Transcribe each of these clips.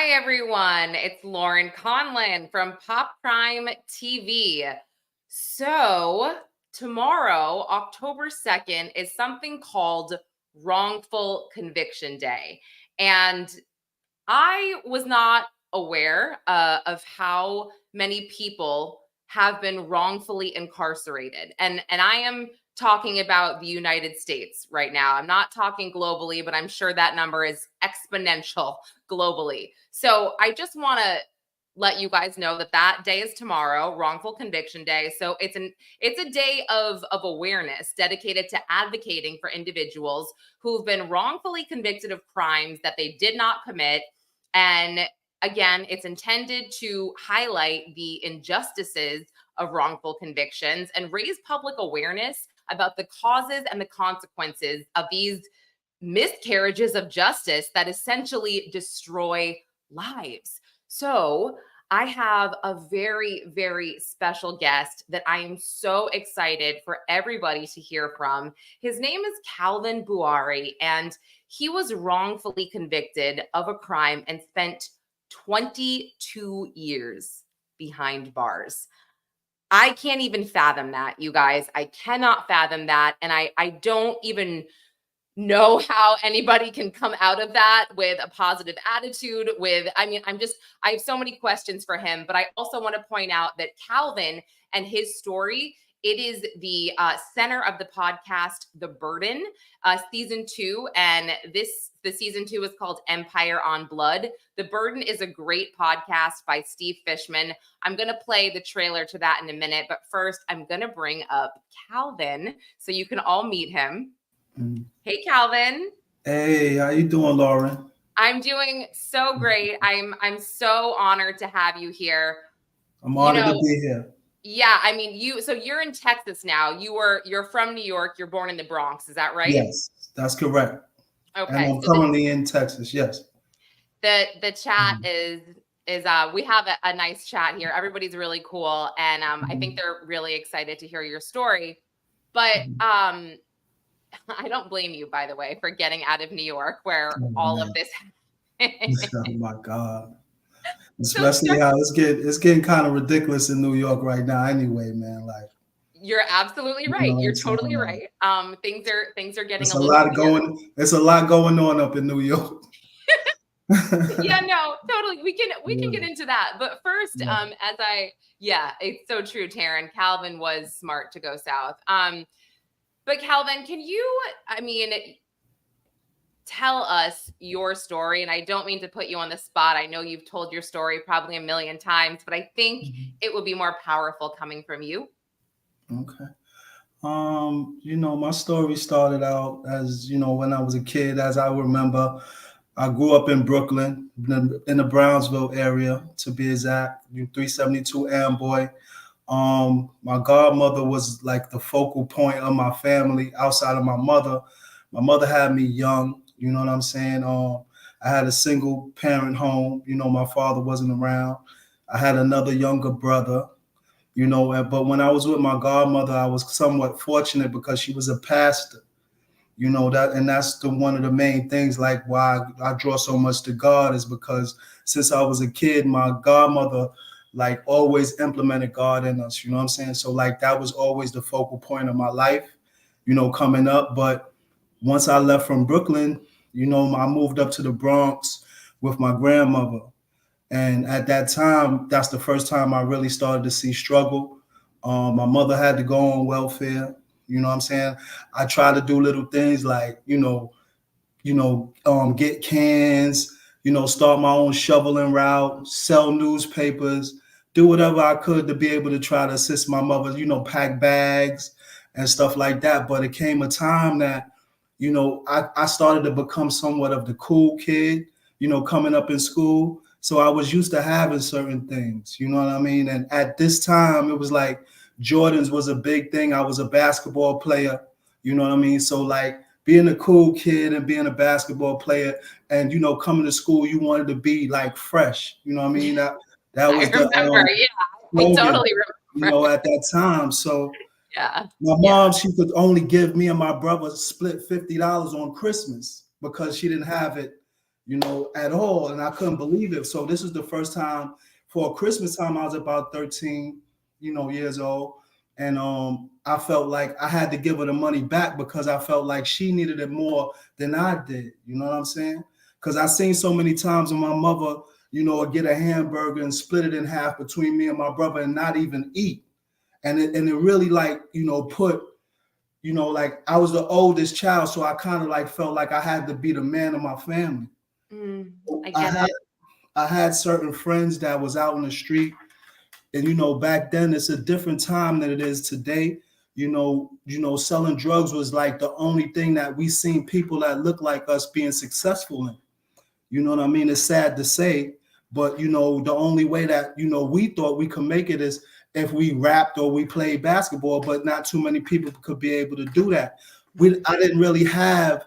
Hi, everyone. It's Lauren Conlin from Pop Prime TV. So, tomorrow, October 2nd, is something called Wrongful Conviction Day. And I was not aware of how many people have been wrongfully incarcerated. And I am talking about the United States right now. I'm not talking globally, but I'm sure that number is exponential globally. So I just want to let you guys know that day is tomorrow, Wrongful Conviction Day. So it's a day of awareness dedicated to advocating for individuals who've been wrongfully convicted of crimes that they did not commit. And again, it's intended to highlight the injustices of wrongful convictions and raise public awareness about the causes and the consequences of these miscarriages of justice that essentially destroy lives. So, I have a very, very special guest that I am so excited for everybody to hear from. His name is Calvin Buari, and he was wrongfully convicted of a crime and spent 22 years behind bars. I can't even fathom that, you guys. I cannot fathom that. And I don't even know how anybody can come out of that with a positive attitude. I have so many questions for him, but I also want to point out that Calvin and his story, it is the center of the podcast, The Burden, season 2. And the season 2 is called Empire on Blood. The Burden is a great podcast by Steve Fishman. I'm going to play the trailer to that in a minute, but first I'm going to bring up Calvin so you can all meet him. Hey, Calvin. Hey, how you doing, Lauren? I'm doing so great. I'm so honored to have you here. I'm honored to be here. Yeah, I mean, you're in Texas now. You're from New York. You're born in the Bronx. Is that right? Yes, that's correct. Okay. And I'm currently in Texas. Yes. The chat is we have a nice chat here. Everybody's really cool, and I think they're really excited to hear your story. But I don't blame you, by the way, for getting out of New York where all of this happened. Oh my God. Especially how it's getting kind of ridiculous in New York right now anyway, man. Like, you're absolutely right. You're totally right. Things are getting a lot going on up in New York. Yeah, no, totally. We can get into that. But first, it's so true, Taryn. Calvin was smart to go south. But Calvin, can you, tell us your story? And I don't mean to put you on the spot. I know you've told your story probably a million times, but I think it would be more powerful coming from you. Okay. My story started out as, when I was a kid. As I remember, I grew up in Brooklyn, in the Brownsville area, to be exact, 372 Amboy. My godmother was like the focal point of my family outside of my mother. My mother had me young, you know what I'm saying? I had a single parent home, my father wasn't around. I had another younger brother, but when I was with my godmother, I was somewhat fortunate because she was a pastor, that's one of the main things, like why I draw so much to God, is because since I was a kid, my godmother like always implemented God in us, you know what I'm saying? So like that was always the focal point of my life, coming up. But once I left from Brooklyn, I moved up to the Bronx with my grandmother. And at that time, that's the first time I really started to see struggle. My mother had to go on welfare, you know what I'm saying? I tried to do little things like, get cans, start my own shoveling route, sell newspapers, do whatever I could to be able to try to assist my mother, pack bags and stuff like that. But it came a time that, I started to become somewhat of the cool kid, coming up in school. So I was used to having certain things, you know what I mean? And at this time, it was like Jordans was a big thing. I was a basketball player, you know what I mean? So like being a cool kid and being a basketball player and, coming to school, you wanted to be like fresh, you know what I mean? That was I totally remember. At that time. So yeah, my mom, she could only give me and my brother split $50 on Christmas because she didn't have it, at all. And I couldn't believe it. So this is the first time for Christmas time. I was about 13, years old. And I felt like I had to give her the money back because I felt like she needed it more than I did. You know what I'm saying? Because I seen so many times when my mother, would get a hamburger and split it in half between me and my brother and not even eat. And it really like, put, like I was the oldest child. So I kind of like felt like I had to be the man of my family. I get it. I had certain friends that was out in the street, and back then it's a different time than it is today. Selling drugs was like the only thing that we seen people that look like us being successful in. You know what I mean? It's sad to say, but the only way that we thought we could make it is if we rapped or we played basketball, but not too many people could be able to do that. I didn't really have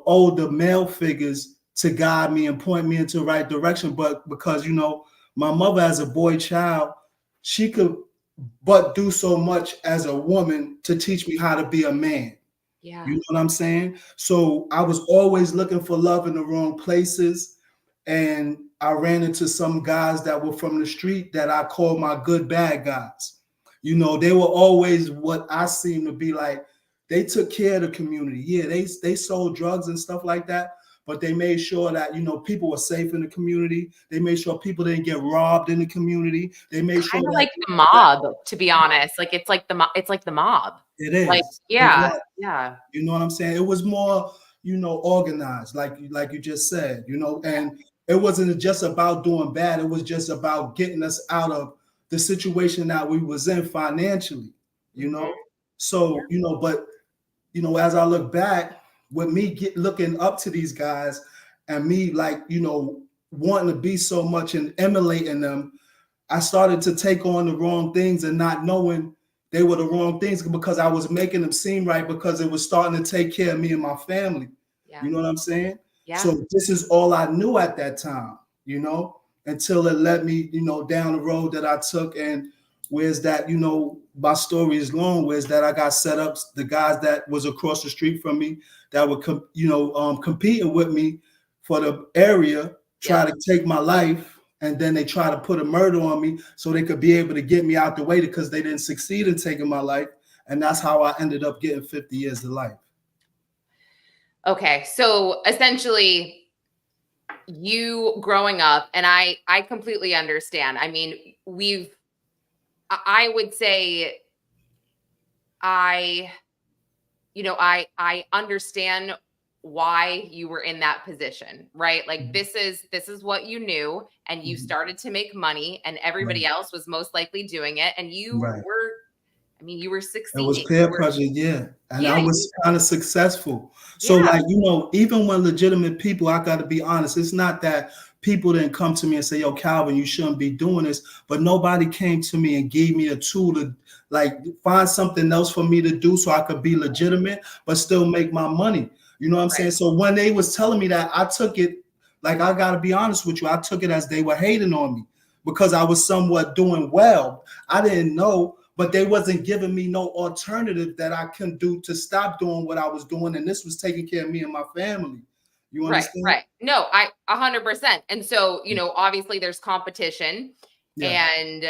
older male figures to guide me and point me into the right direction. But because, my mother as a boy child, she could but do so much as a woman to teach me how to be a man. Yeah. You know what I'm saying? So I was always looking for love in the wrong places. And I ran into some guys that were from the street that I call my good bad guys. They were always what I seem to be like. They took care of the community. Yeah, they sold drugs and stuff like that. But they made sure that, people were safe in the community. They made sure people didn't get robbed in the community. They made sure Kind of like the mob, to be honest. Like it's like the mob. It is. Like, yeah. Yeah. You know what I'm saying? It was more, organized, like you just said, and it wasn't just about doing bad. It was just about getting us out of the situation that we was in financially, So, but, as I look back, with me looking up to these guys and me like, wanting to be so much and emulating them, I started to take on the wrong things and not knowing they were the wrong things because I was making them seem right because it was starting to take care of me and my family. Yeah. You know what I'm saying? Yeah. So this is all I knew at that time, until it led me, down the road that I took. And where's that, my story is long, where's that I got set up, the guys that was across the street from me that were, competing with me for the area, try to take my life. And then they try to put a murder on me so they could be able to get me out the way because they didn't succeed in taking my life. And that's how I ended up getting 50 years to life. Okay. So essentially you growing up, and I completely understand. I mean, I would say I understand why you were in that position, right? Like this is what you knew, and you started to make money, and everybody else was most likely doing it, and you were, you were succeeding. It was peer pressure, yeah. And I was kind of successful. So like, even when legitimate people, I got to be honest, it's not that people didn't come to me and say, yo, Calvin, you shouldn't be doing this, but nobody came to me and gave me a tool to like find something else for me to do so I could be legitimate, but still make my money. You know what I'm saying? So when they was telling me that, I took it, like, I got to be honest with you, I took it as they were hating on me because I was somewhat doing well. I didn't know, but they wasn't giving me no alternative that I can do to stop doing what I was doing. And this was taking care of me and my family. You understand? Right. No, 100%. And so, obviously there's competition and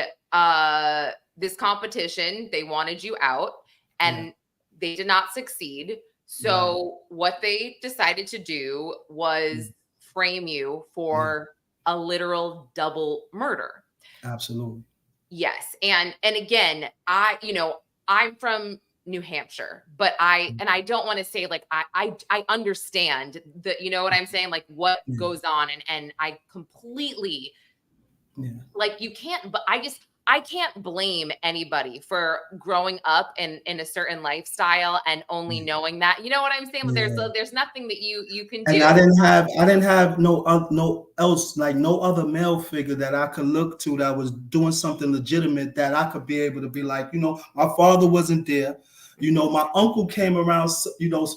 this competition, they wanted you out and they did not succeed. So what they decided to do was frame you for a literal double murder. Absolutely. Yes. And again, I'm from New Hampshire, but I don't want to say like, I understand that, you know what I'm saying? Like what goes on and I completely like you can't, but I can't blame anybody for growing up in a certain lifestyle and only knowing that, you know what I'm saying? But there's nothing that you can do. And I didn't have no other male figure that I could look to that was doing something legitimate that I could be able to be like, my father wasn't there. My uncle came around,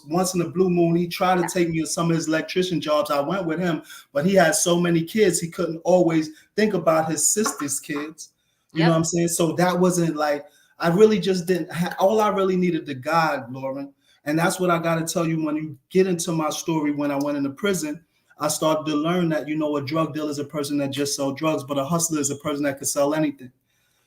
once in a blue moon. He tried to take me to some of his electrician jobs. I went with him, but he had so many kids, he couldn't always think about his sister's kids. You know what I'm saying? So that wasn't like, I really just didn't all I really needed to God, Lauren. And that's what I got to tell you when you get into my story. When I went into prison, I started to learn that, a drug dealer is a person that just sells drugs, but a hustler is a person that can sell anything.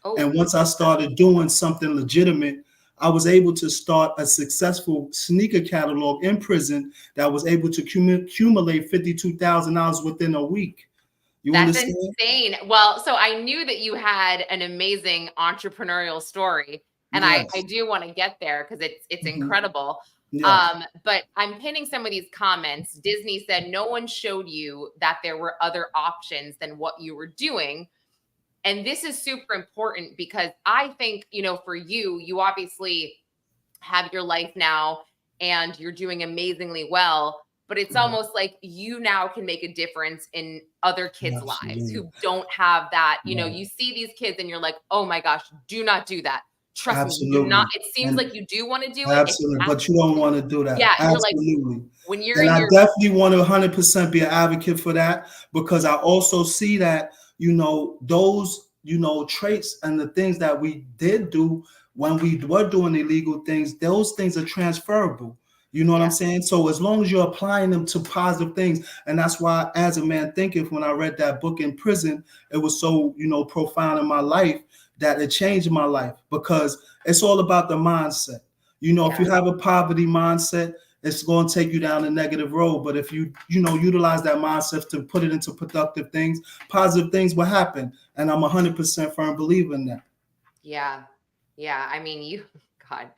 Oh, And once I started doing something legitimate, I was able to start a successful sneaker catalog in prison that was able to accumulate $52,000 within a week. You that's understand? insane. Well, so I knew that you had an amazing entrepreneurial story, and I Yes. do want to get there because it's Mhm. incredible. Yes. But I'm pinning some of these comments. Disney said no one showed you that there were other options than what you were doing. And this is super important because I think, for you, you obviously have your life now and you're doing amazingly well. But it's Mhm. almost like you now can make a difference in other kids' lives Absolutely. who don't have that. Right. You see these kids and you're like, oh my gosh, do not do that. Trust me, you do not. Absolutely. It seems And like you do want to do it. It's absolutely. But you don't want to do that. yeah, you're like Absolutely. when you're And in I your definitely want to 100% be an advocate for that, because I also see that, those, traits and the things that we did do when we were doing illegal things, those things are transferable. You know what I'm yeah, saying? So as long as you're applying them to positive things, and that's why, as a man thinketh, when I read that book in prison, it was so, profound in my life that it changed my life, because it's all about the mindset. If yeah. you have a poverty mindset, it's going to take you down a negative road. But if you utilize that mindset to put it into productive things, positive things will happen. And I'm 100% firm believer in that. Yeah. Yeah. I mean, God,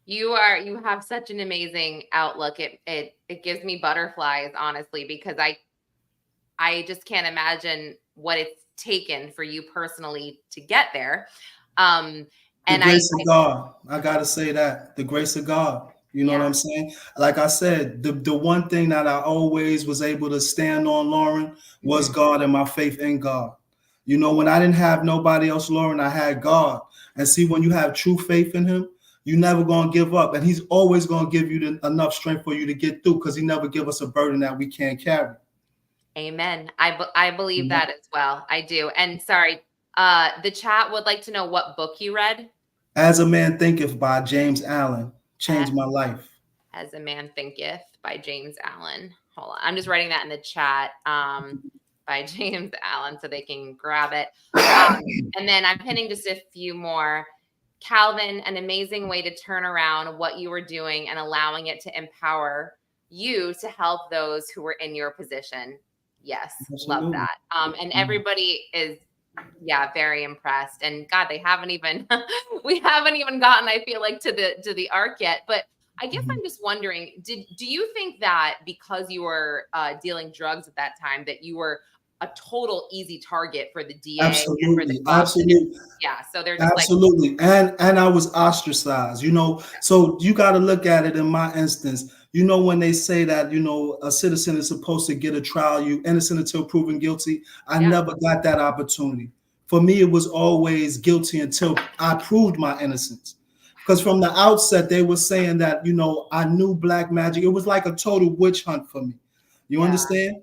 you have such an amazing outlook. It gives me butterflies, honestly, because I just can't imagine what it's taken for you personally to get there. Um, The and I grace of God, I gotta say that, the grace of God. You know what yeah, I'm saying? Like I said, the one thing that I always was able to stand on, Lauren, was mhm. God and my faith in God. When I didn't have nobody else, Lauren, I had God. And see, when you have true faith in Him, you never gonna give up, and He's always gonna give you enough strength for you to get through, because He never give us a burden that we can't carry. Amen. I believe Mhm. that as well. I do. And sorry, the chat would like to know what book you read. As a Man Thinketh by James Allen changed my life. As a Man Thinketh by James Allen. Hold on. I'm just writing that in the chat by James Allen so they can grab it. And then I'm pinning just a few more. Calvin, an amazing way to turn around what you were doing and allowing it to empower you to help those who were in your position. Yes, love Absolutely. that. And Mhm. everybody is yeah, very impressed. And God, they haven't even we haven't even gotten, I feel like, to the arc yet. But I guess Mhm. I'm just wondering, do you think that because you were dealing drugs at that time, that you were a total easy target for the DA and for the Absolutely, cops? And absolutely, yeah, so they're just like, absolutely, and I was ostracized. So you got to look at it in my instance. When they say that a citizen is supposed to get a trial, you innocent until proven guilty. I yeah, never got that opportunity. For me, it was always guilty until I proved my innocence. Because from the outset, they were saying that I knew black magic. It was like a total witch hunt for me. You yeah, understand?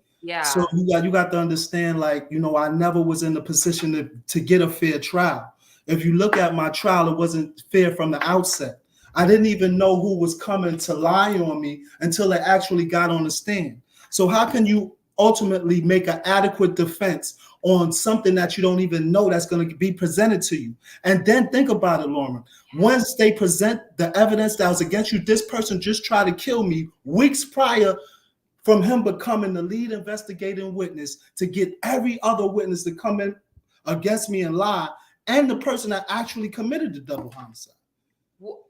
So yeah, you got to understand, like, I never was in the position to get a fair trial. If you look at my trial, it wasn't fair from the outset. I didn't even know who was coming to lie on me until they actually got on the stand. So how can you ultimately make an adequate defense on something that you don't even know that's going to be presented to you? And then think about it, Lauren. Once they present the evidence that was against you, this person just tried to kill me weeks prior, from him becoming the lead investigating witness to get every other witness to come in against me and lie, and the person that actually committed the double homicide.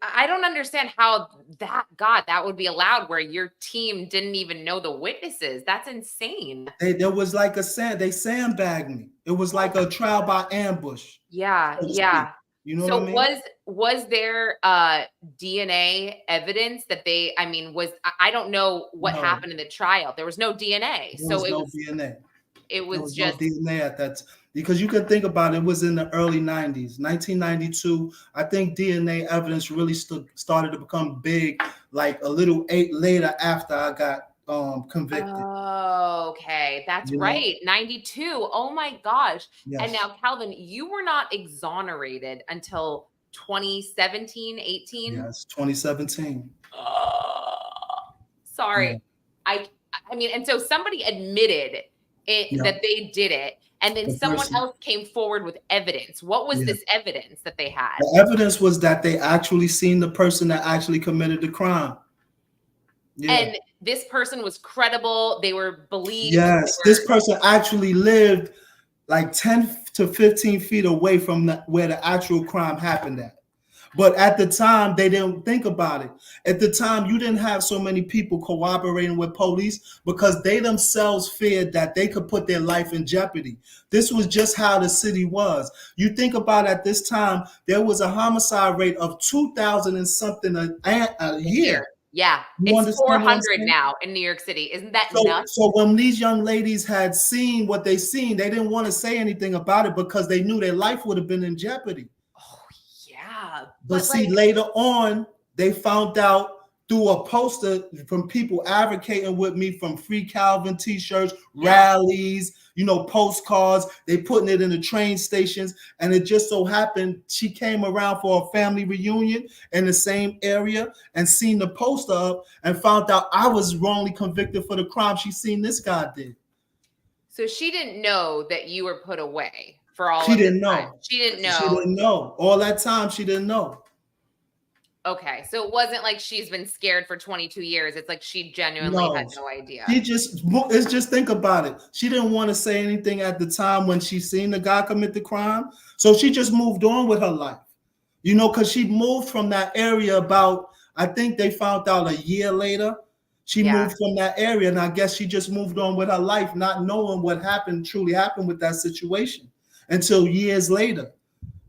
I don't understand how that would be allowed where your team didn't even know the witnesses. That's insane. There was like they sandbagged me. It was like a trial by ambush, Yeah, so to speak. yeah. You know what I So mean? was there DNA evidence that I mean, I don't know what No, happened in the trial. There was no DNA. there So was no DNA. it There was was no just DNA at that because you can think about it, it was in the early 90s, 1992. I think DNA evidence really started to become big like a little later after I got convicted. oh, okay. That's You know? right. 92. Oh my gosh. And Yes. now Calvin, you were not exonerated until 2017, 18. Yes. 2017. Oh, sorry. Yeah. I I mean, and so somebody admitted Yeah. that they did it, and then The someone person. else came forward with evidence. What was Yeah. this evidence that they had? The evidence was that they actually seen the person that actually committed the crime. Yeah. And this person was credible. They were believed. Yes. This person actually lived like 10 to 15 feet away from where the actual crime happened at. But at the time, they didn't think about it. At the time, you didn't have so many people cooperating with police because they themselves feared that they could put their life in jeopardy. This was just how the city was. You think about at this time, there was a homicide rate of 2,000 and something a year. Yeah, You it's understand what I'm 400 saying? now in New York City. Isn't that nuts? So when these young ladies had seen what they seen, they didn't want to say anything about it because they knew their life would have been in jeopardy. Oh, yeah. But see, later on, they found out through a poster from people advocating with me, from free Calvin t-shirts, rallies, postcards. They putting it in the train stations. And it just so happened she came around for a family reunion in the same area and seen the poster up and found out I was wrongly convicted for the crime she seen this guy did. So she didn't know that you were put away for all She of didn't this time. know. She didn't know. She didn't know. All that time, she didn't know. Okay, so it wasn't like she's been scared for 22 years. It's like she genuinely had no idea. It's just think about it. She didn't want to say anything at the time when she seen the guy commit the crime. So she just moved on with her life, because she moved from that area about, I think they found out a year later. She moved from that area, and I guess she just moved on with her life, not knowing what truly happened with that situation until years later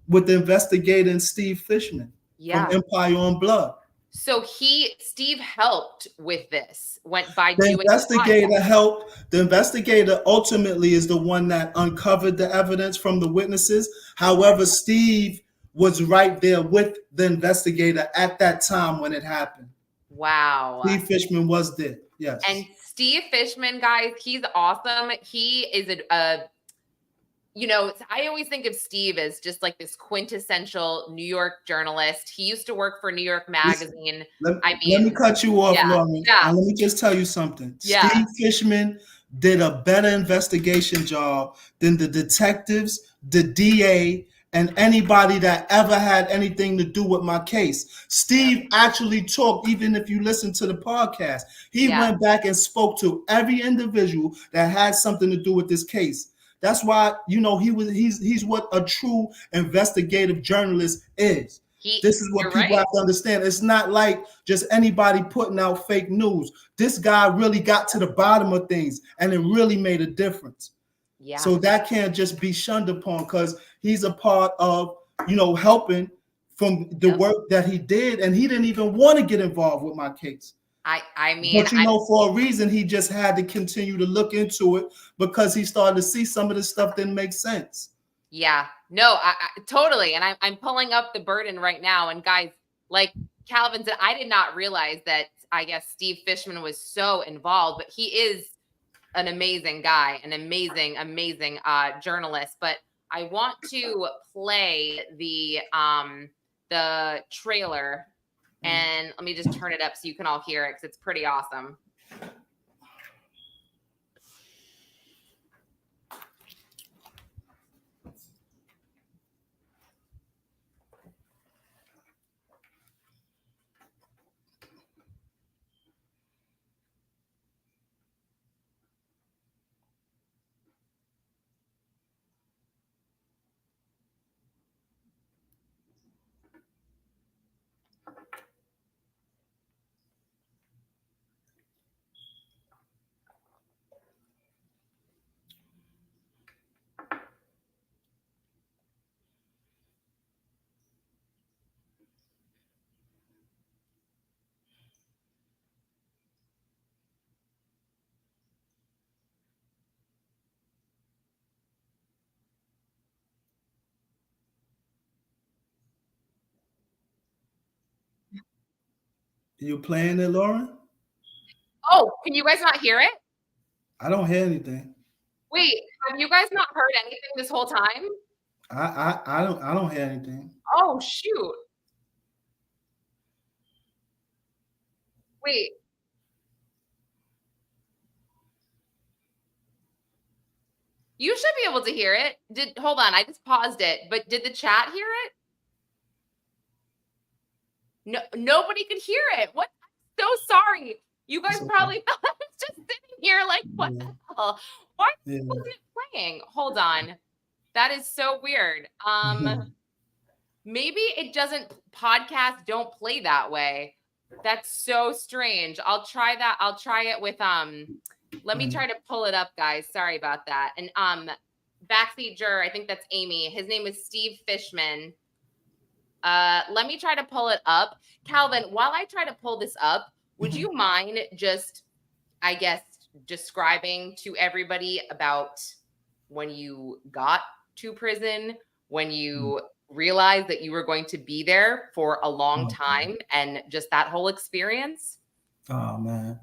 with the investigator Steve Fishman from Empire on Blood. So Steve helped with this, the investigator helped. The investigator ultimately is the one that uncovered the evidence from the witnesses. However, Steve was right there with the investigator at that time when it happened. Wow. Steve Fishman was there. Yes. And Steve Fishman, guys, he's awesome. He is I always think of Steve as just like this quintessential New York journalist. He used to work for New York Magazine. Let me cut you off, Lauren. And let me just tell you something. Steve Fishman did a better investigation job than the detectives, the DA, and anybody that ever had anything to do with my case. Steve actually talked, even if you listen to the podcast, he went back and spoke to every individual that had something to do with this case. That's why, he's what a true investigative journalist is. This is what people have to understand. It's not like just anybody putting out fake news. This guy really got to the bottom of things, and it really made a difference. Yeah. So that can't just be shunned upon because he's a part of, helping from the work that he did, and he didn't even want to get involved with my case. I mean, but for a reason, he just had to continue to look into it because he started to see some of the stuff didn't make sense. Yeah, no, I totally. And I'm pulling up the burden right now. And guys, like Calvin said, I did not realize that, I guess, Steve Fishman was so involved, but he is an amazing guy, an amazing, amazing journalist. But I want to play the trailer. And let me just turn it up so you can all hear it because it's pretty awesome. You playing it, Lauren? Oh, can you guys not hear it? I don't hear anything. Wait, have you guys not heard anything this whole time? I don't hear anything. Oh shoot. Wait. able to hear it. Hold on, I just paused it, but did the chat hear it? No, nobody could hear it. What? I'm so sorry. You guys probably thought I was just sitting here like, what the hell? Why wasn't it playing? Hold on. That is so weird. Maybe it doesn't, podcasts don't play that way. That's so strange. I'll try that. I'll try it with, let me try to pull it up, guys. Sorry about that. And backseat juror, I think that's Amy. His name is Steve Fishman. Let me try to pull it up. Calvin, while I try to pull this up, would you mind just, I guess, describing to everybody about when you got to prison, when you realized that you were going to be there for a long time, and just that whole experience? Oh, man.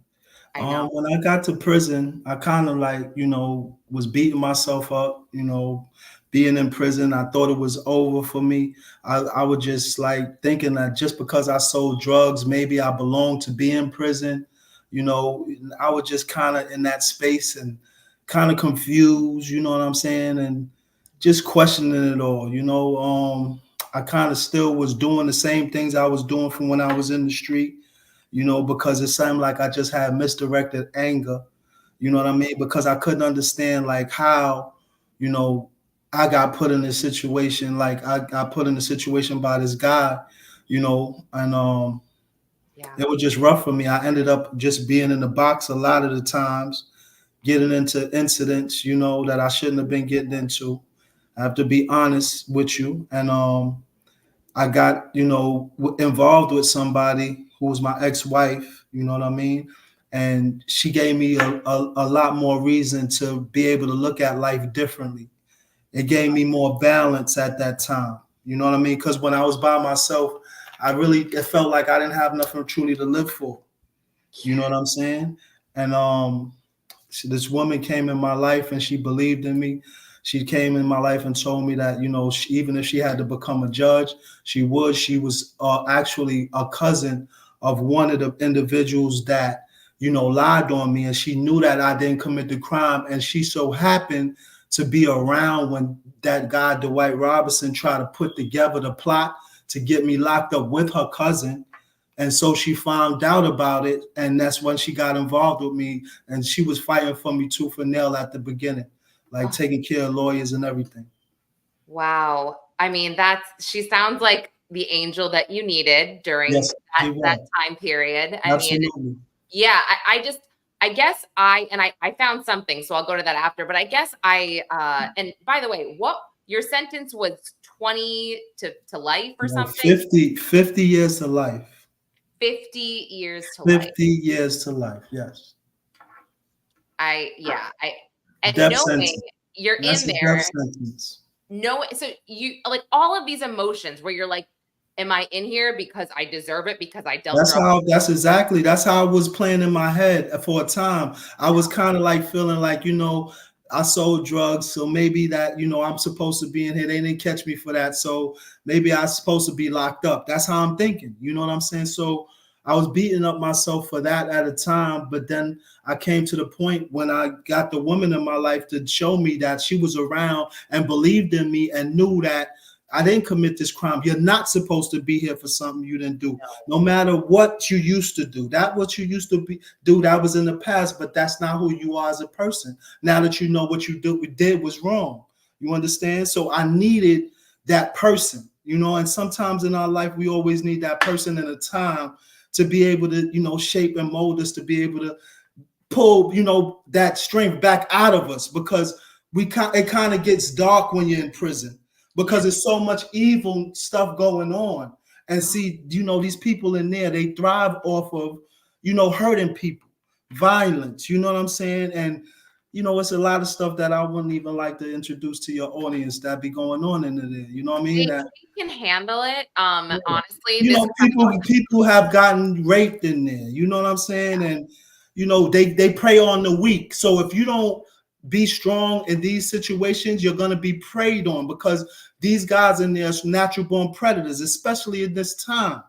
I know. When I got to prison, I kind of like, was beating myself up, being in prison. I thought it was over for me. I was just like thinking that just because I sold drugs, maybe I belonged to be in prison. I was just kind of in that space and kind of confused, you know what I'm saying? And just questioning it all, I kind of still was doing the same things I was doing from when I was in the street, because it seemed like I just had misdirected anger, you know what I mean? Because I couldn't understand like how, I got put in this situation, like I got put in a situation by this guy, and it was just rough for me. I ended up just being in the box a lot of the times, getting into incidents, that I shouldn't have been getting into. I have to be honest with you. And I got, involved with somebody who was my ex-wife, you know what I mean? And she gave me a lot more reason to be able to look at life differently. It gave me more balance at that time. You know what I mean? Because when I was by myself, it felt like I didn't have nothing truly to live for. You know what I'm saying? And this woman came in my life and she believed in me. She came in my life and told me that, even if she had to become a judge, she would. She was actually a cousin of one of the individuals that, lied on me. And she knew that I didn't commit the crime. And she so happened to be around when that guy, Dwight Robinson, tried to put together the plot to get me locked up with her cousin. And so she found out about it. And that's when she got involved with me. And she was fighting for me tooth and nail at the beginning, like taking care of lawyers and everything. Wow. I mean, she sounds like the angel that you needed during that time period. Absolutely. I mean, yeah, I guess I found something, so I'll go to that after. But I guess and by the way, what your sentence was 20 to life or something? 50 years to life. 50 years to life. 50 years to life, yes. And death knowing sentence. You're That's in there. Death sentence. No, so you like all of these emotions where you're like, am I in here because I deserve it because I dealt drugs? That's how I was playing in my head for a time. I was kind of like feeling like, I sold drugs, so maybe that, I'm supposed to be in here. They didn't catch me for that, so maybe I'm supposed to be locked up. That's how I'm thinking. You know what I'm saying? So I was beating up myself for that at a time, but then I came to the point when I got the woman in my life to show me that she was around and believed in me and knew that I didn't commit this crime. You're not supposed to be here for something you didn't do. No matter what you used to do. What you used to do, that was in the past, but that's not who you are as a person. Now that you know what you did was wrong. You understand? So I needed that person, and sometimes in our life, we always need that person in a time to be able to, shape and mold us, to be able to pull, that strength back out of us, because it kind of gets dark when you're in prison. Because there's so much evil stuff going on. And see, these people in there, they thrive off of, hurting people, violence, you know what I'm saying? And, it's a lot of stuff that I wouldn't even like to introduce to your audience that be going on in there. You know what I mean? They can handle it. Honestly, people have gotten raped in there. You know what I'm saying? And, they prey on the weak. So if you don't be strong in these situations, you're going to be preyed on, because these guys in there are natural born predators, especially in this time.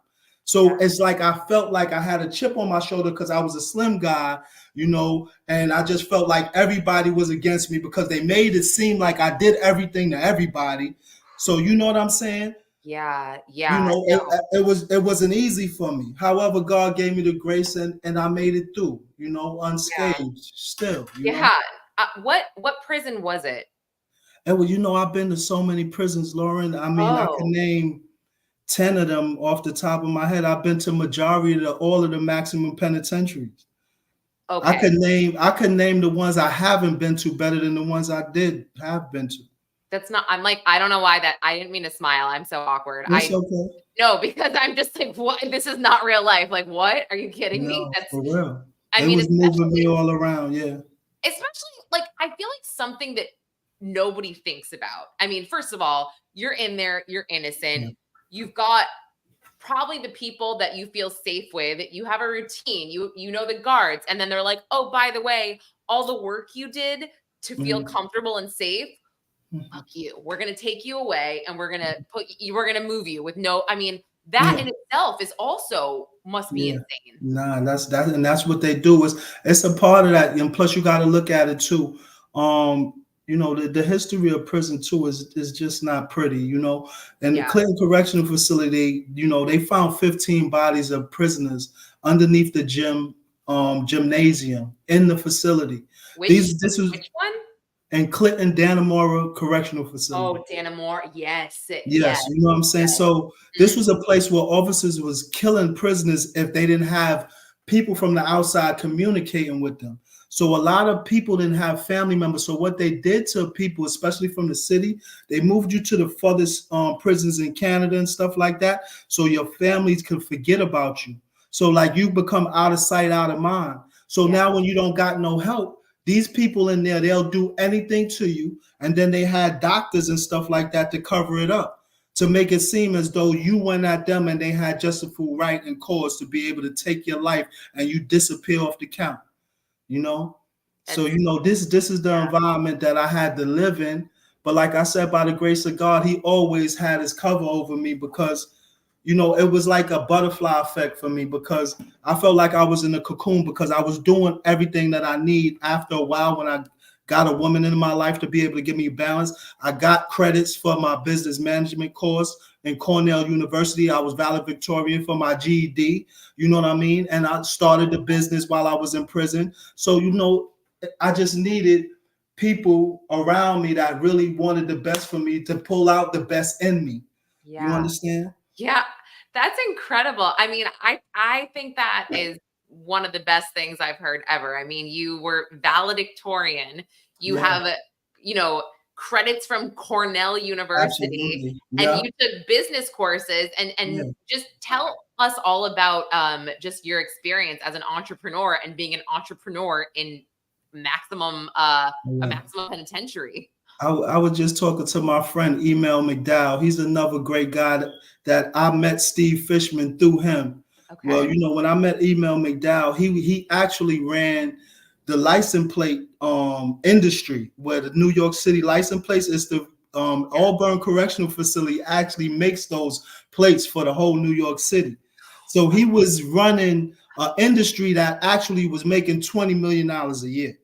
So it's like I felt like I had a chip on my shoulder because I was a slim guy, and I just felt like everybody was against me because they made it seem like I did everything to everybody. So you know what I'm saying? Yeah. You Yeah. know, No. it wasn't easy for me. However, God gave me the grace and I made it through, Yeah. unscathed still, Yeah. What prison was it? And well, I've been to so many prisons, Lauren. I mean, I can Oh, name 10 of them off the top of my head. I've been to majority of all of the maximum penitentiaries. okay. I could name the ones I haven't been to better than the ones I did have been to. That's not, I'm like, I don't know why that, I didn't mean to smile. I'm so awkward. It's okay. No, because I'm just like, what? This is not real life. Like, what? Are you kidding me? No, for real. I They mean, was moving me all around, yeah. especially like, I feel like something that nobody thinks about. I mean, first of all, you're in there, you're innocent. Yeah. You've got probably the people that you feel safe with. You have a routine. You know the guards, and then they're like, "Oh, by the way, all the work you did to feel comfortable and safe, fuck you. We're gonna take you away, and we're gonna move you with no." I mean, that in itself is also must be insane. Nah, that's what they do. It's a part of that, and plus you got to look at it too. The history of prison too is just not pretty, And the Clinton Correctional Facility, they found 15 bodies of prisoners underneath the gymnasium in the facility. Which one? And Clinton Dannemora Correctional Facility. Oh, Dannemora. Yes. Yes, you know what I'm saying? Yes. So this was a place where officers was killing prisoners if they didn't have people from the outside communicating with them. So a lot of people didn't have family members. So what they did to people, especially from the city, they moved you to the furthest prisons in Canada and stuff like that, so your families could forget about you. So like you become out of sight, out of mind. So now when you don't got no help, these people in there, they'll do anything to you. And then they had doctors and stuff like that to cover it up, to make it seem as though you went at them and they had justifiable right and cause to be able to take your life and you disappear off the count, So, this is the environment that I had to live in. But like I said, by the grace of God, he always had his cover over me because it was like a butterfly effect for me because I felt like I was in a cocoon because I was doing everything that I need. After a while, when I got a woman in my life to be able to give me balance, I got credits for my business management course in Cornell University. I was valedictorian for my GED, you know what I mean? And I started the business while I was in prison. So, I just needed people around me that really wanted the best for me to pull out the best in me. You understand? Yeah, that's incredible. I mean, I think that is one of the best things I've heard ever. I mean, you were valedictorian. You have, credits from Cornell University, and you took business courses. And just tell us all about just your experience as an entrepreneur and being an entrepreneur in a maximum penitentiary. I was just talking to my friend Emil McDowell. He's another great guy that I met Steve Fishman through him. Okay. Well, when I met Emil McDowell, he actually ran the license plate industry, where the New York City license plates is the Auburn Correctional Facility actually makes those plates for the whole New York City. So he was running an industry that actually was making $20 million a year.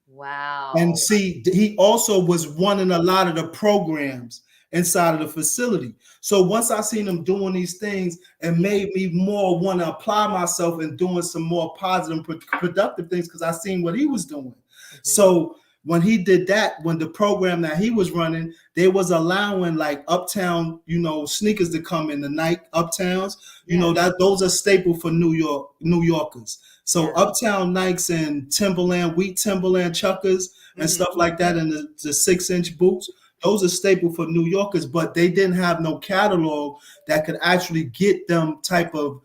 Wow. And see, he also was running a lot of the programs inside of the facility. So once I seen him doing these things, it made me more want to apply myself and doing some more positive, productive things because I seen what he was doing. So when he did that, when the program that he was running, they was allowing like uptown, sneakers to come in the night, uptowns, that those are staple for New Yorkers. So uptown Nikes and Timberland, wheat Timberland Chuckers and stuff like that, and the 6-inch boots, those are staple for New Yorkers, but they didn't have no catalog that could actually get them type of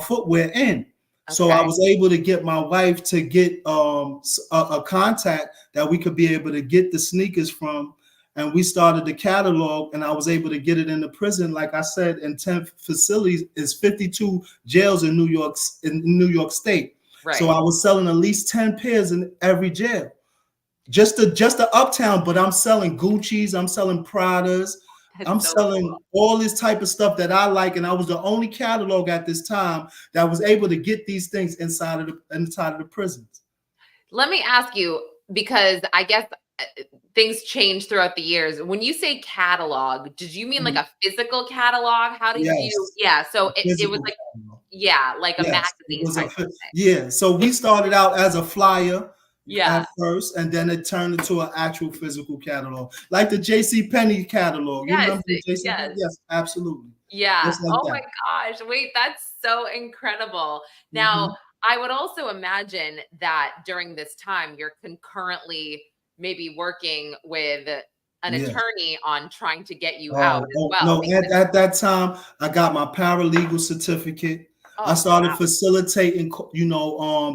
footwear in. So I was able to get my wife to get a contact that we could be able to get the sneakers from. And we started the catalog, and I was able to get it in the prison. Like I said, in 10 facilities, is 52 jails in New York State. Right. So I was selling at least 10 pairs in every jail. Just the uptown, but I'm selling Gucci's, I'm selling Pradas, I'm so cool. selling all this type of stuff that I like, and I was the only catalog at this time that was able to get these things inside of the prisons. Let me ask you, because I guess things change throughout the years. When you say catalog, did you mean like a physical catalog? How did you? Yes, Yeah, so it was physical like, catalog. yeah, like a Yes, it magazine was type of thing. yeah. So we started out as a flyer Yeah. at first, and then it turned into an actual physical catalog, like the J.C. Penney catalog. You Yes. remember the J.C. Yes. Yes, absolutely. Yeah. Just like Oh my that. gosh. Wait, that's so incredible. Now, I would also imagine that during this time, you're concurrently maybe working with an Yes. attorney on trying to get you out as well. No, at that time, I got my paralegal certificate. I started facilitating,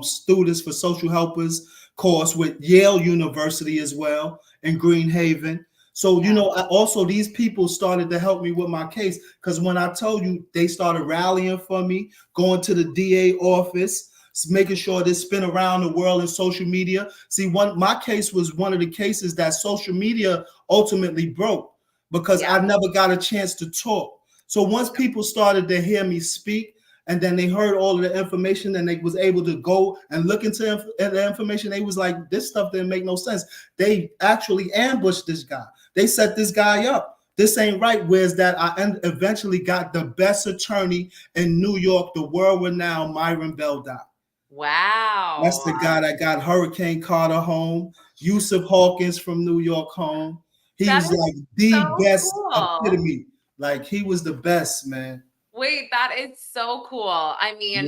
students for social helpers course with Yale University as well in Green Haven. So, also these people started to help me with my case, because when I told you, they started rallying for me, going to the DA office, making sure they spin around the world in social media. See, my case was one of the cases that social media ultimately broke, because I never got a chance to talk. So once people started to hear me speak, and then they heard all of the information, and they was able to go and look into the information, they was like, this stuff didn't make no sense. They actually ambushed this guy. They set this guy up. This ain't right. Whereas that I eventually got the best attorney in New York, the world-renowned Myron Beldock. Wow. That's the guy that got Hurricane Carter home, Yusuf Hawkins from New York home. He was like the best epitome. Like, he was the best, man. Wait, that is so cool. I mean,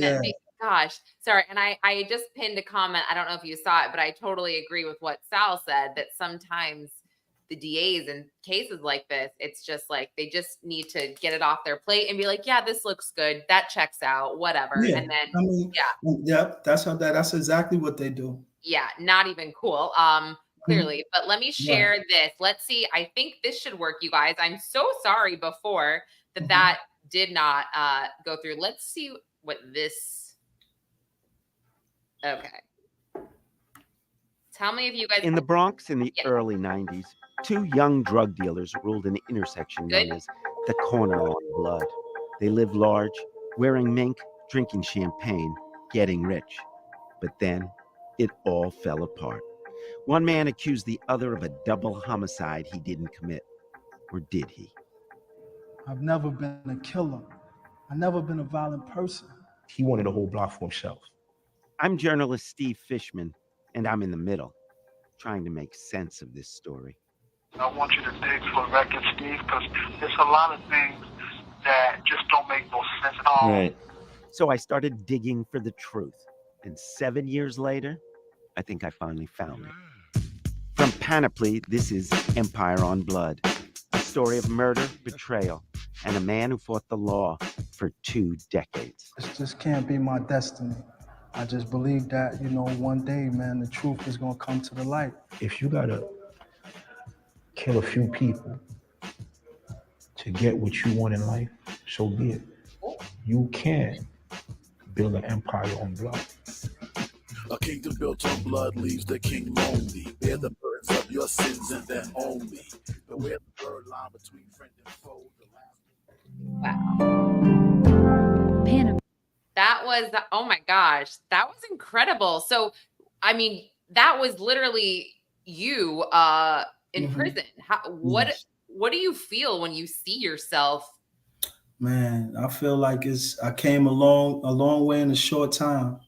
gosh, sorry. And I just pinned a comment. I don't know if you saw it, but I totally agree with what Sal said, that sometimes the DAs in cases like this, it's just like, they just need to get it off their plate and be like, yeah, this looks good. That checks out, whatever. Yeah. And then, that's exactly what they do. Yeah. Not even cool. Clearly, but let me share this. Let's see. I think this should work, you guys. I'm so sorry before that did not go through. Let's see what this. Okay. Tell me if you guys. In the Bronx in the early 90s, two young drug dealers ruled an intersection known as the Corner on Blood. They lived large, wearing mink, drinking champagne, getting rich. But then it all fell apart. One man accused the other of a double homicide he didn't commit. Or did he? I've never been a killer. I've never been a violent person. He wanted a whole block for himself. I'm journalist Steve Fishman, and I'm in the middle, trying to make sense of this story. I want you to dig for records, Steve, because there's a lot of things that just don't make no sense at all. Right. So I started digging for the truth. And 7 years later, I think I finally found it. From Panoply, this is Empire on Blood, a story of murder, betrayal, and a man who fought the law for 2 decades. This just can't be my destiny. I just believe that, one day, man, the truth is going to come to the light. If you got to kill a few people to get what you want in life, so be it. You can build an empire on blood. A kingdom built on blood leaves the king lonely. Bear the burdens of your sins and then only. Beware the bird line between friend and foe. Wow. That was, oh my gosh, that was incredible. So, I mean, that was literally you in prison. What do you feel when you see yourself? Man, I feel like I came a long way in a short time.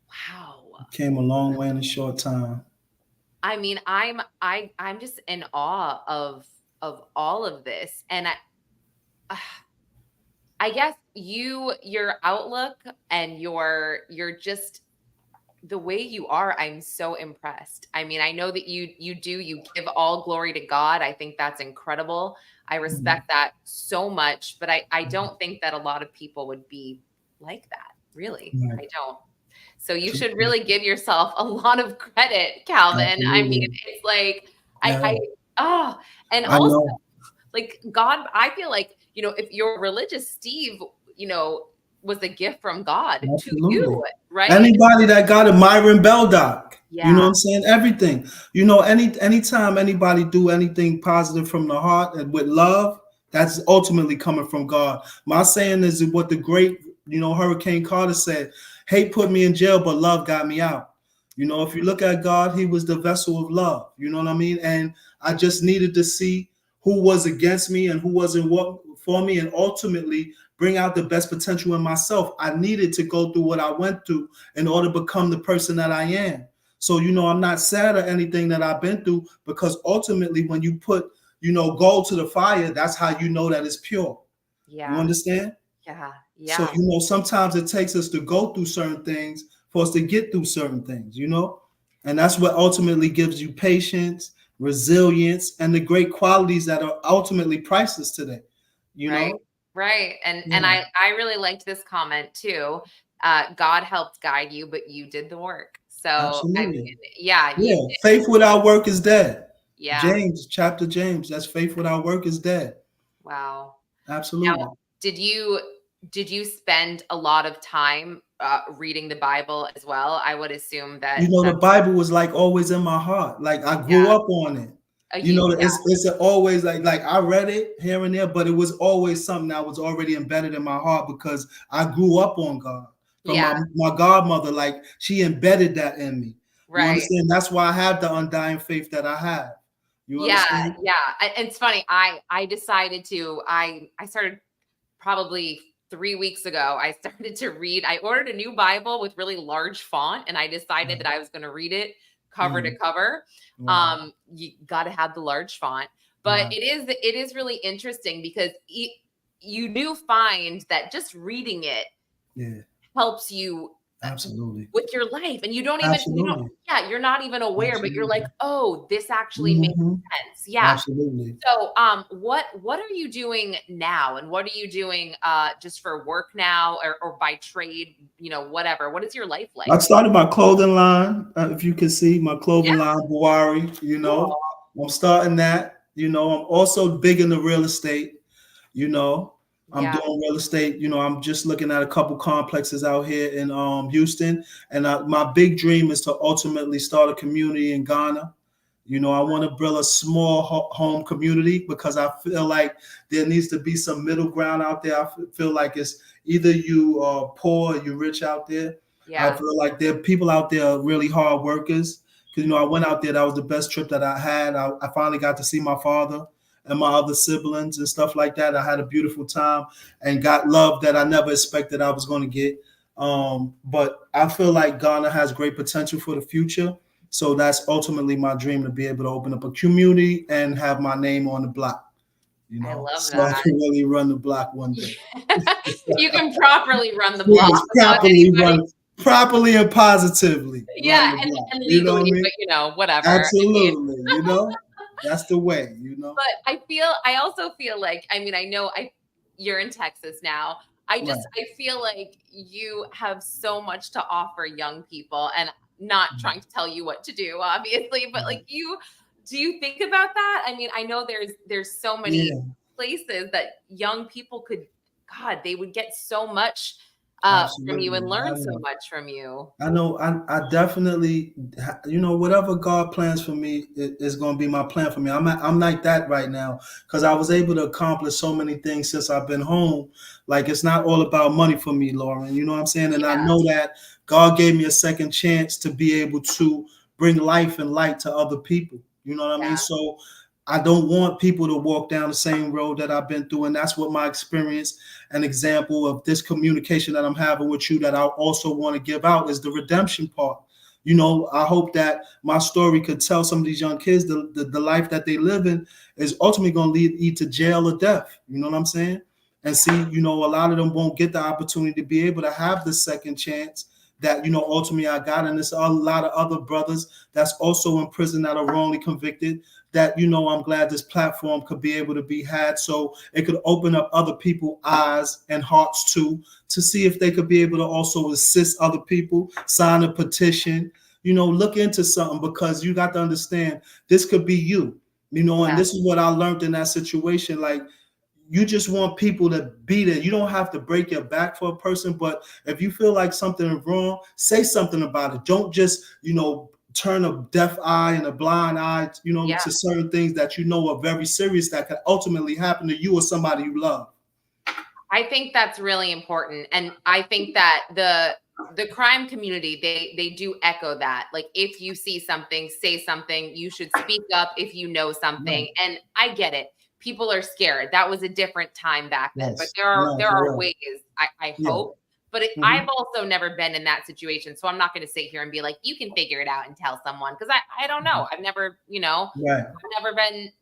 Wow. Came a long way in a short time. I mean, I'm just in awe of all of this. And I guess your outlook and your just the way you are, I'm so impressed. I mean, I know that you give all glory to God. I think that's incredible. I respect that so much, but I don't think that a lot of people would be like that. Really. I don't. So you should really give yourself a lot of credit, Calvin. Absolutely. I mean, it's like, and also like God, I feel like, if you're religious, Steve, was a gift from God to you, right? Anybody that got a Myron Beldock, you know what I'm saying? Everything, anytime anybody do anything positive from the heart and with love, That's ultimately coming from God. My saying is what the great, Hurricane Carter said, hate put me in jail, but love got me out. If you look at God, he was the vessel of love. You know what I mean? And I just needed to see who was against me and who wasn't for me, and ultimately bring out the best potential in myself. I needed to go through what I went through in order to become the person that I am. So, I'm not sad at anything that I've been through, because ultimately when you put, gold to the fire, that's how you know that it's pure. Yeah. You understand? Yeah. So, sometimes it takes us to go through certain things for us to get through certain things, and that's what ultimately gives you patience, resilience, and the great qualities that are ultimately priceless today. Right. And I really liked this comment too. God helped guide you, but you did the work. So Absolutely. I mean, Faith without work is dead. Yeah. James, that's faith without work is dead. Wow. Absolutely. Now, did you spend a lot of time reading the Bible as well? I would assume that the Bible was like always in my heart. Like I grew up on it. It's always like I read it here and there, but it was always something that was already embedded in my heart because I grew up on God. From my godmother, like she embedded that in me. Right. You understand? That's why I have the undying faith that I have. You understand? Yeah. It's funny. I decided to, I started probably 3 weeks ago. I started to read. I ordered a new Bible with really large font, and I decided that I was going to read it cover to cover. Wow. You got to have the large font, but it is really interesting because you do find that just reading it helps you absolutely with your life, and you don't absolutely. You're not even aware, Absolutely. but you're like, oh, this actually makes sense. Yeah. Absolutely. So what are you doing now, and what are you doing just for work now, or by trade, whatever? What is your life like? I started my clothing line. If you can see my clothing line, Buari, Cool. I'm starting that. I'm also big into real estate. I'm doing real estate. I'm just looking at a couple complexes out here in Houston. And my big dream is to ultimately start a community in Ghana. I want to build a small home community because I feel like there needs to be some middle ground out there. I feel like it's either you are poor or you're rich out there. I feel like there are people out there really hard workers. Because, I went out there. That was the best trip that I had. I finally got to see my father and my other siblings and stuff like that. I had a beautiful time and got love that I never expected I was going to get. But I feel like Ghana has great potential for the future. So that's ultimately my dream, to be able to open up a community and have my name on the block. I love so that. I can really run the block one day. You can properly run the block. Properly and positively. And legally, but whatever. Absolutely. That's the way, But I also feel like, I know you're in Texas now. I feel like you have so much to offer young people, and not trying to tell you what to do, obviously, but like do you think about that? I know there's so many places that young people they would get so much from you and learn so much from you. I know. I definitely, whatever God plans for me is going to be my plan for me. I'm like that right now because I was able to accomplish so many things since I've been home. Like, it's not all about money for me, Lauren. You know what I'm saying? And I know that God gave me a second chance to be able to bring life and light to other people. You know what I mean? So I don't want people to walk down the same road that I've been through. And that's what my experience and example of this communication that I'm having with you that I also want to give out is the redemption part. I hope that my story could tell some of these young kids the life that they live in is ultimately going to lead to jail or death. You know what I'm saying? And see, a lot of them won't get the opportunity to be able to have the second chance that, ultimately I got. And there's a lot of other brothers that's also in prison that are wrongly convicted that, I'm glad this platform could be able to be had so it could open up other people's eyes and hearts to see if they could be able to also assist other people, sign a petition, look into something, because you got to understand this could be you, and this is what I learned in that situation. Like, you just want people to be there. You don't have to break your back for a person, but if you feel like something is wrong, say something about it. Don't just, turn a deaf eye and a blind eye, Yeah. to certain things that are very serious that could ultimately happen to you or somebody you love. I think that's really important. And I think that the crime community, they do echo that. Like, if you see something, say something. You should speak up if you know something. Right. And I get it. People are scared. That was a different time back then. Yes. But there are Yeah. ways, I Yeah. hope. But I've also never been in that situation. So I'm not going to sit here and be like, you can figure it out and tell someone. Because I don't know. I've never, Right. I've never been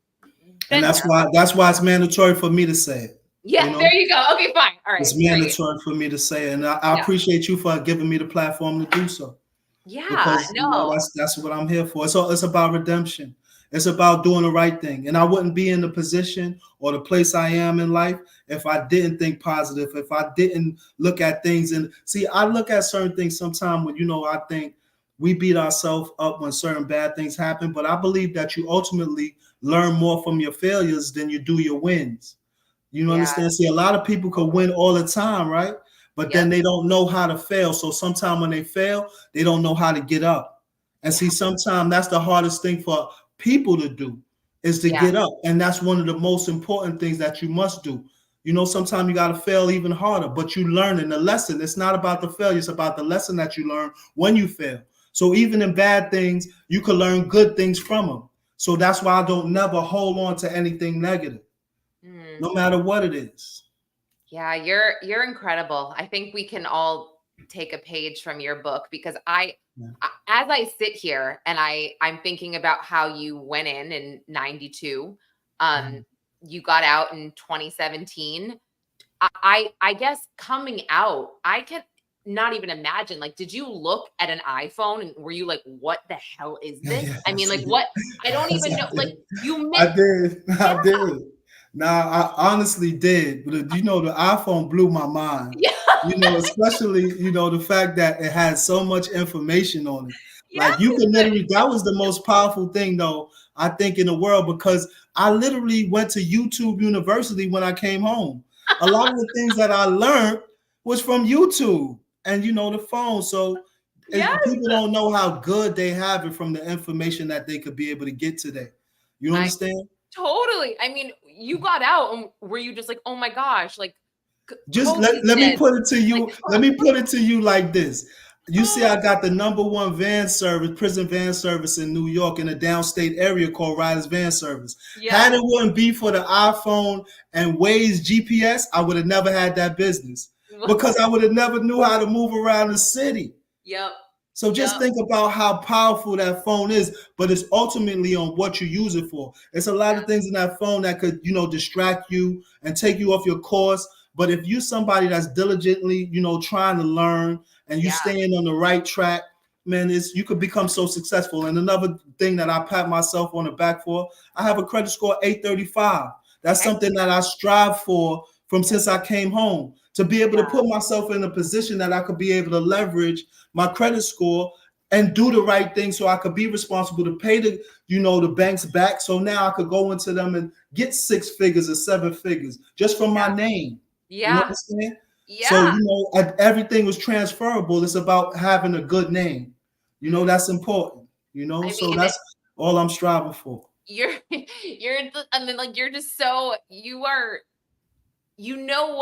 And that's there. why it's mandatory for me to say it. Yeah, there you go. Okay, fine. All right. It's mandatory for me to say it. And I appreciate you for giving me the platform to do so. Yeah, Because that's what I'm here for. It's about redemption. It's about doing the right thing. And I wouldn't be in the position or the place I am in life if I didn't think positive, if I didn't look at things. And see, I look at certain things sometimes when, I think we beat ourselves up when certain bad things happen. But I believe that you ultimately learn more from your failures than you do your wins. You understand? See, a lot of people could win all the time, right? But then they don't know how to fail. So sometimes when they fail, they don't know how to get up. And see, sometimes that's the hardest thing for people to do is to get up. And that's one of the most important things that you must do. Sometimes you got to fail even harder, but you learn in the lesson. It's not about the failure. It's about the lesson that you learn when you fail. So even in bad things, you can learn good things from them. So that's why I don't never hold on to anything negative, no matter what it is. Yeah, you're incredible. I think we can all take a page from your book, because as I sit here and I'm thinking about how you went in 92, you got out in 2017. I guess coming out, I can not even imagine, like, did you look at an iPhone and were you like, what the hell is this? Yes. I mean, like, what? I don't even know. Like, you I did. Now, I honestly did. But the iPhone blew my mind. Yeah. Especially, the fact that it had so much information on it. Yeah. Like, you could literally, that was the most powerful thing, though, I think, in the world, because I literally went to YouTube University when I came home. A lot of the things that I learned was from YouTube and, the phone. So people don't know how good they have it from the information that they could be able to get today. You understand? Totally. I mean, you got out and were you just like, oh my gosh, like, just let me put it to you. Let me put it to you like this. You see, I got the #1 van service, prison van service in New York in a downstate area called Riders Van Service. Had it wouldn't be for the iPhone and Waze GPS, I would have never had that business, because I would have never knew how to move around the city. Yep. So just think about how powerful that phone is, but it's ultimately on what you use it for. It's a lot of things in that phone that could, distract you and take you off your course. But if you're somebody that's diligently, trying to learn and you staying on the right track, man, you could become so successful. And another thing that I pat myself on the back for, I have a credit score 835. That's something that I strive for since I came home, to be able to put myself in a position that I could be able to leverage my credit score and do the right thing, so I could be responsible to pay the banks back. So now I could go into them and get 6 figures or 7 figures just from my name. Yeah. You understand? Yeah. So, everything was transferable. It's about having a good name. That's important. So that's all I'm striving for. I mean, like, you're just so, you know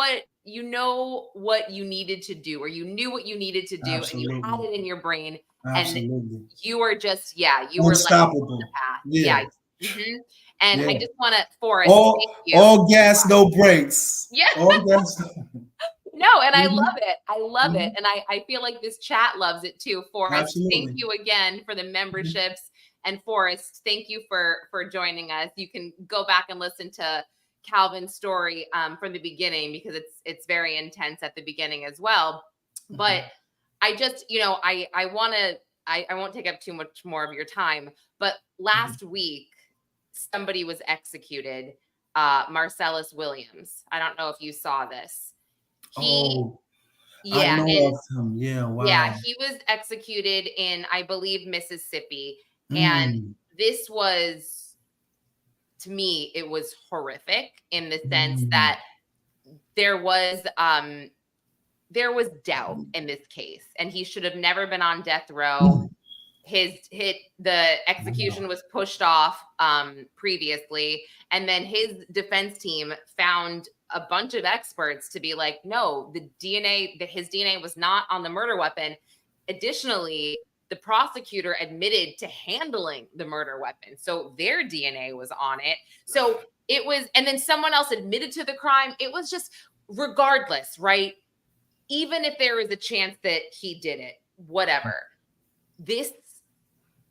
what you needed to do, or you knew what you needed to do. Absolutely. And you had it in your brain. Absolutely. And you were just, you unstoppable. were like on the path. Yeah. Mm-hmm. And I just want to, Forrest, thank you. All gas, no brakes. Yeah. All gas. No, and I love it. I love it. And I feel like this chat loves it too. Forrest, Absolutely. thank you again for the memberships. And Forrest, thank you for joining us. You can go back and listen to Calvin's story from the beginning, because it's very intense at the beginning as well. But I just, I won't take up too much more of your time, but last week somebody was executed, Marcellus Williams. I don't know if you saw this. I know of him. Yeah, wow. Yeah, he was executed in, I believe, Mississippi. And this was, to me, it was horrific in the sense that there was doubt in this case, and he should have never been on death row. the execution was pushed off previously, and then his defense team found a bunch of experts to be like, no, his DNA was not on the murder weapon. Additionally, the prosecutor admitted to handling the murder weapon, so their DNA was on it. So it was, and then someone else admitted to the crime. It was just, regardless, right? Even if there is a chance that he did it, whatever, this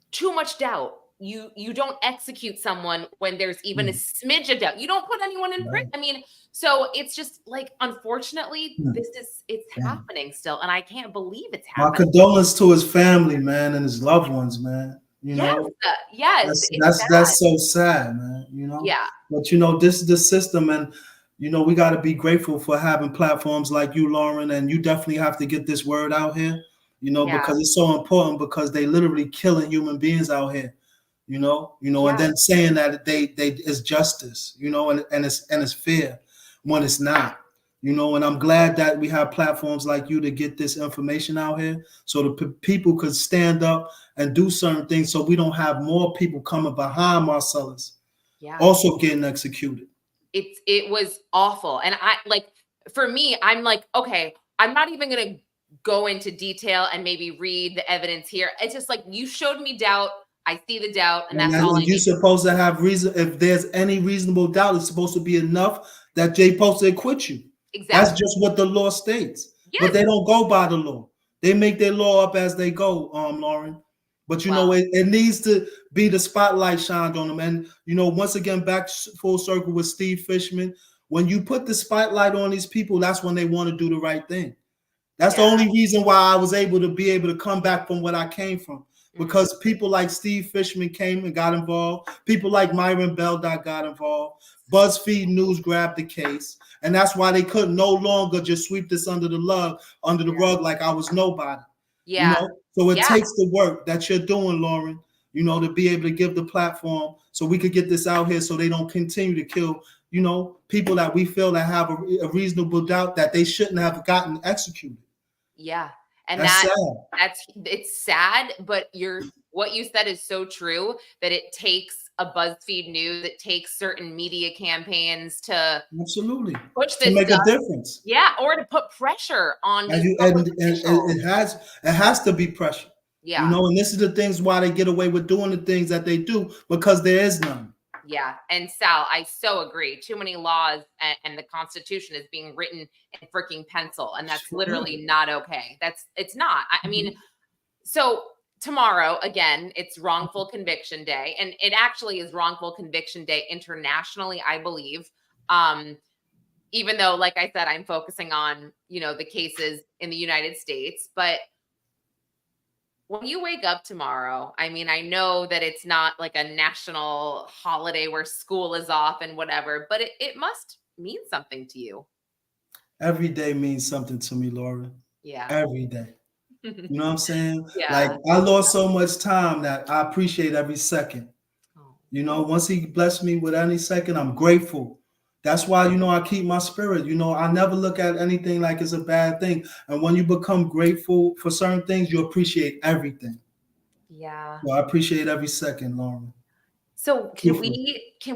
too much doubt. You don't execute someone when there's even a smidge of doubt. You don't put anyone in prison. I mean, so it's just like, unfortunately, it's happening still, and I can't believe it's happening. My condolences to his family, man, and his loved ones, man. You know, yes, that's so sad, man. You know, but you know, this is the system, and you know, we got to be grateful for having platforms like you, Lauren, and you definitely have to get this word out here. You know, because it's so important, because they literally killing human beings out here. You know, and then saying that they it's justice, you know, and it's fair when it's not, you know. And I'm glad that we have platforms like you to get this information out here, so the people could stand up and do certain things, so we don't have more people coming behind Marcellus, also getting executed. It was awful, and for me, I'm like, okay, I'm not even gonna go into detail and maybe read the evidence here. It's just like, you showed me doubt. I see the doubt, and that's all I need. You're supposed to have reason. If there's any reasonable doubt, it's supposed to be enough that they're supposed to acquit you. Exactly. That's just what the law states. Yes. But they don't go by the law. They make their law up as they go, Lauren. But you know, it needs to be the spotlight shined on them. And you know, once again, back full circle with Steve Fishman. When you put the spotlight on these people, that's when they want to do the right thing. That's the only reason why I was able to come back from what I came from. Because people like Steve Fishman came and got involved. People like Myron Bell got involved. BuzzFeed News grabbed the case. And that's why they couldn't no longer just sweep this under the rug like I was nobody. You know? So it takes the work that you're doing, Lauren, you know, to be able to give the platform so we could get this out here, so they don't continue to kill, you know, people that we feel that have a reasonable doubt that they shouldn't have gotten executed. Yeah. And that's it's sad, but what you said is so true, that it takes a BuzzFeed News, it takes certain media campaigns to absolutely push this to make a difference. Yeah, or to put pressure on and it has to be pressure. Yeah. You know, and this is the things why they get away with doing the things that they do, because there is none. Yeah. And Sal, I so agree. Too many laws and the Constitution is being written in freaking pencil. And that's literally not okay. It's not. I mean, so tomorrow, again, it's Wrongful Conviction Day. And it actually is Wrongful Conviction Day internationally, I believe. Even though, like I said, I'm focusing on, you know, the cases in the United States. But when you wake up tomorrow, I mean, I know that it's not like a national holiday where school is off and whatever, but it must mean something to you. Every day means something to me, Laura. Yeah. Every day. You know what I'm saying? Like, I lost so much time that I appreciate every second. You know, once he blessed me with any second, I'm grateful. That's why, you know, I keep my spirit. You know, I never look at anything like it's a bad thing. And when you become grateful for certain things, you appreciate everything. Yeah. So I appreciate every second, Lauren. So can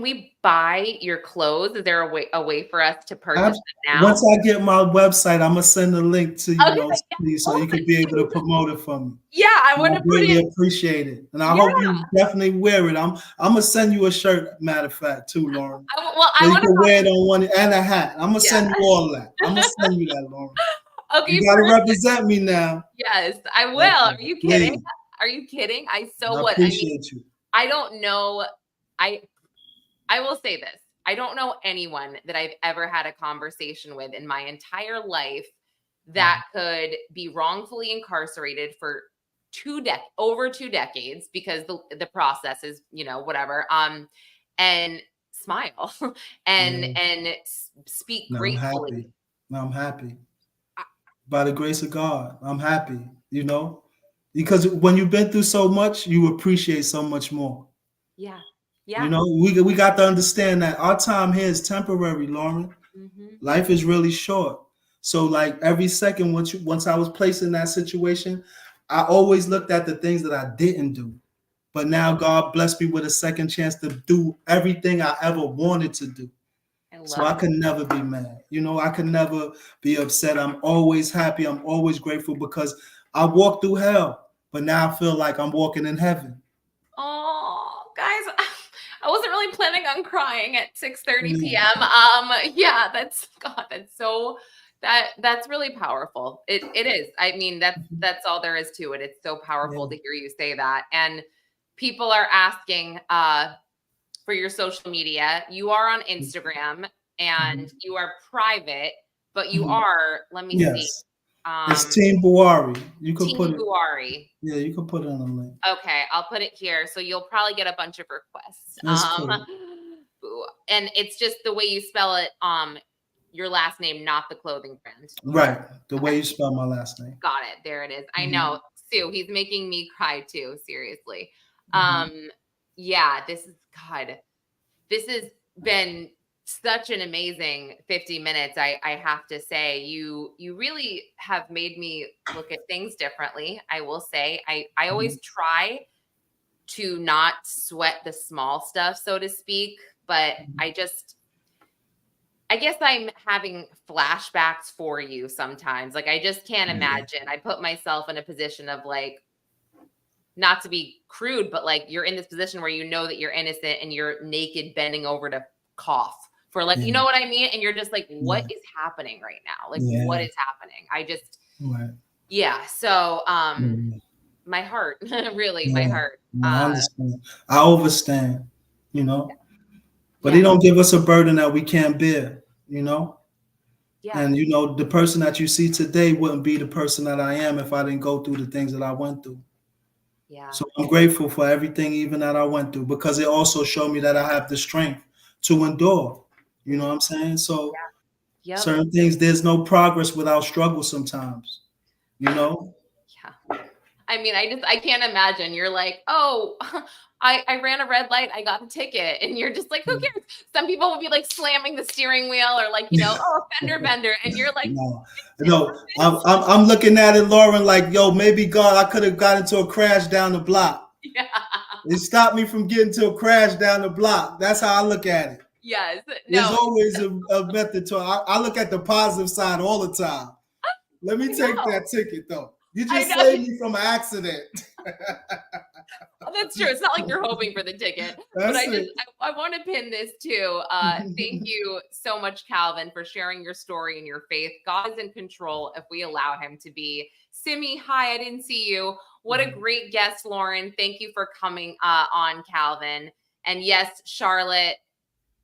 we buy your clothes? Is there a way for us to purchase it now? Once I get my website, I'm gonna send a link to you, so you can be able to promote it for me. Yeah, I want to really appreciate it, and I hope you definitely wear it. I'm gonna send you a shirt, matter of fact, too, Lauren. I want to wear it on one and a hat. I'm gonna send you all that. I'm gonna send you that, Lauren. Okay, you gotta represent me now. Yes, I will. Are you kidding? Please. Are you kidding? I appreciate you. I don't know. I will say this. I don't know anyone that I've ever had a conversation with in my entire life that could be wrongfully incarcerated for over 2 decades, because the process is, you know, whatever. And smile and speak gratefully. I'm happy. By the grace of God, I'm happy, you know. Because when you've been through so much, you appreciate so much more. Yeah. You know, we got to understand that our time here is temporary, Lauren. Mm-hmm. Life is really short. So like every second, once I was placed in that situation, I always looked at the things that I didn't do. But now God blessed me with a second chance to do everything I ever wanted to do. So I could never be mad. You know, I could never be upset. I'm always happy. I'm always grateful because I walked through hell, but now I feel like I'm walking in heaven. Oh, guys, I wasn't really planning on crying at 6:30 p.m. Yeah, that's so that's really powerful. It is. I mean, that's all there is to it. It's so powerful to hear you say that. And people are asking for your social media. You are on Instagram and you are private, but you are, let me see. Yes. It's Team Buari. You could Team put it. Buari. Yeah, you can put it on the link. Okay, I'll put it here. So you'll probably get a bunch of requests. That's cool. And it's just the way you spell it, your last name, not the clothing brand. Right. The way you spell my last name. Got it. There it is. I know. Sue, he's making me cry too, seriously. Yeah, this has been such an amazing 50 minutes. I have to say, you really have made me look at things differently. I will say, I always try to not sweat the small stuff, so to speak, but I guess I'm having flashbacks for you sometimes. Like, I just can't imagine. I put myself in a position of like, not to be crude, but like you're in this position where you know that you're innocent and you're naked bending over to cough for like, you know what I mean? And you're just like, what is happening right now? Like, what is happening? I just, so, my heart, really, my heart. I understand. I overstand, you know, but he don't give us a burden that we can't bear, you know? And, you know, the person that you see today wouldn't be the person that I am if I didn't go through the things that I went through. So I'm grateful for everything even that I went through, because it also showed me that I have the strength to endure. You know what I'm saying? So certain things, there's no progress without struggle sometimes, you know? I mean, I can't imagine. You're like, oh, I ran a red light. I got a ticket. And you're just like, who cares? Some people will be like slamming the steering wheel or like, you know, oh, fender bender. And you're like, no, I'm looking at it, Lauren, like, yo, maybe God, I could have got into a crash down the block. It stopped me from getting to a crash down the block. That's how I look at it. Yes. There's always a method to it. I look at the positive side all the time. Let me take that ticket, though. You just saved me from an accident. That's true. It's not like you're hoping for the ticket. But I want to pin this too. Thank you so much, Calvin, for sharing your story and your faith. God is in control if we allow him to be. Simi, hi, I didn't see you. What a great guest, Lauren. Thank you for coming on, Calvin. And yes, Charlotte,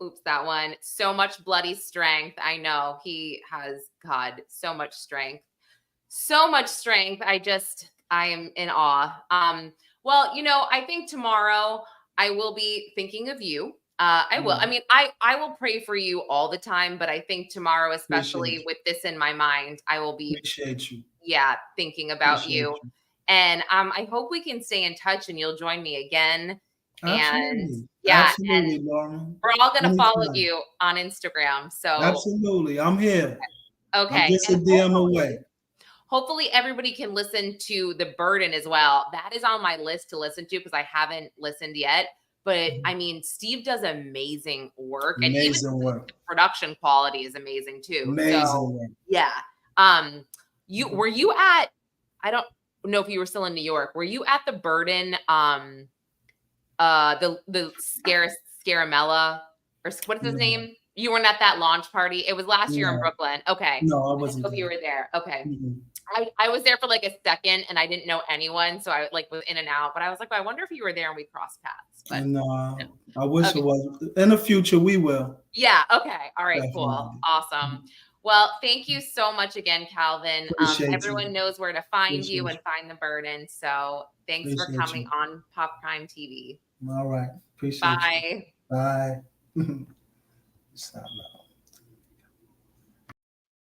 oops, that one. So much bloody strength. I know he has, God, so much strength. So much strength. I am in awe. Well, you know, I think tomorrow I will be thinking of you. I will. I mean, I will pray for you all the time, but I think tomorrow, especially with this in my mind, I will be thinking about you. And I hope we can stay in touch and you'll join me again. Absolutely. And absolutely, Lauren. We're all gonna follow you on Instagram. So absolutely, I'm here. Okay. I'm just a DM away. Hopefully everybody can listen to The Burden as well. That is on my list to listen to because I haven't listened yet. But I mean, Steve does amazing work. And even the production quality is amazing too. Amazing work. Yeah. Were you at, I don't know if you were still in New York. Were you at The Burden, the Scaramella, or what is his name? You weren't at that launch party. It was last year in Brooklyn. Okay. No, I wasn't. If you were there. Okay. I was there for like a second and I didn't know anyone. So I like was in and out, but I was like, I wonder if you were there and we crossed paths. But no, I wish it was. In the future, we will. Yeah. Okay. All right. Definitely. Cool. Awesome. Well, thank you so much again, Calvin. Everyone knows where to find you and find The Burden. So thanks for coming on Pop Prime TV. All right. Appreciate Bye. You. Bye. Stop.